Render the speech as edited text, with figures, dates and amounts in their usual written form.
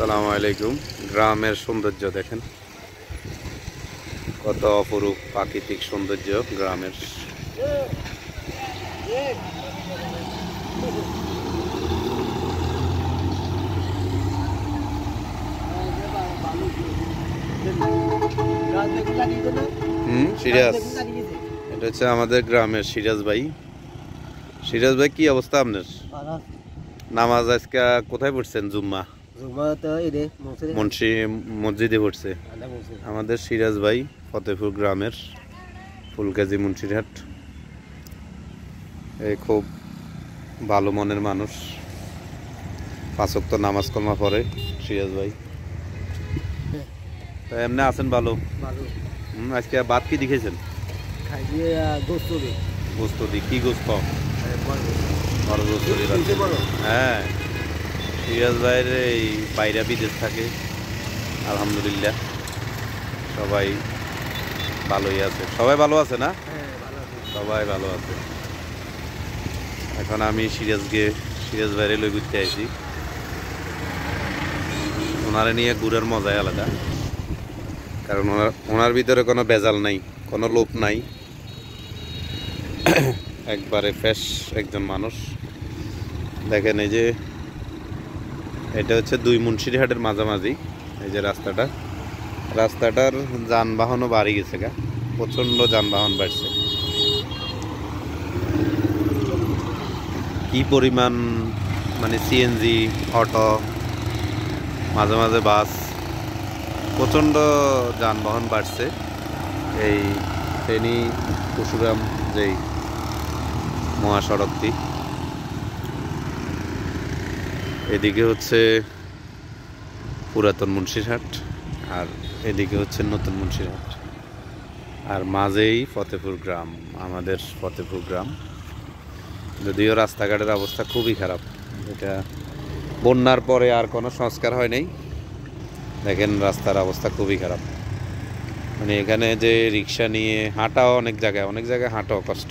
আসসালামু আলাইকুম। গ্রামের সৌন্দর্য দেখেন, কত অপরূপ প্রাকৃতিক সৌন্দর্য গ্রামের। সিরাজ, এটা হচ্ছে আমাদের গ্রামের সিরাজ ভাই। সিরাজ ভাই, কি অবস্থা আপনার? নামাজ আজকে কোথায় পড়ছেন? জুম্মা মুন্সি মসজিদে পড়ছে আমাদের সিরাজ ভাই, ফতেপুর গ্রামের ফুলকাজি মুন্সিরহাট। এই খুব ভালো মনের মানুষ, 5 ওয়াক্ত নামাজ কলমা পড়ে সিরাজ ভাই। তো এমনি আছেন ভালো? আজকে ভাত কি দেখেছেন? গোস্ত দি, কি গোস্ত? হ্যাঁ, সিরাজ ভাইয়ের এই বাইরা বিদেশ থাকে, আলহামদুলিল্লাহ সবাই ভালোই আছে। সবাই ভালো আছে না? সবাই ভালো আছে। এখন আমি সিরাজ ভাইরে লই ঘুরতে আইছি। ওনারে নিয়ে ঘুরার মজাই আলাদা, কারণ ওনার ভিতরে কোনো বেজাল নাই, কোনো লোভ নাই, একবারে ফ্রেশ একজন মানুষ। দেখেন, এই যে এটা হচ্ছে 2 মুন্সিরহাটের মাঝামাঝি। এই যে রাস্তাটার যানবাহনও বাড়ি গেছে, প্রচন্ড যানবাহন বাড়ছে। কি পরিমাণ, মানে সিএনজি, অটো, মাঝে মাঝে বাস, প্রচন্ড যানবাহন বাড়ছে। এই ফেনী পরশুরাম যেই মহাসড়কটি, এদিকে হচ্ছে পুরাতন মুন্সিরহাট, আর এদিকে হচ্ছে নতুন মুন্সিরহাট, আর মাঝেই ফতেপুর গ্রাম, আমাদের ফতেপুর গ্রাম। যদিও রাস্তাঘাটের অবস্থা খুবই খারাপ, এটা বন্যার পরে আর কোনো সংস্কার হয় নাই। দেখেন, রাস্তার অবস্থা খুবই খারাপ, মানে এখানে যে রিক্সা নিয়ে হাঁটাও অনেক জায়গায় হাঁটাও কষ্ট।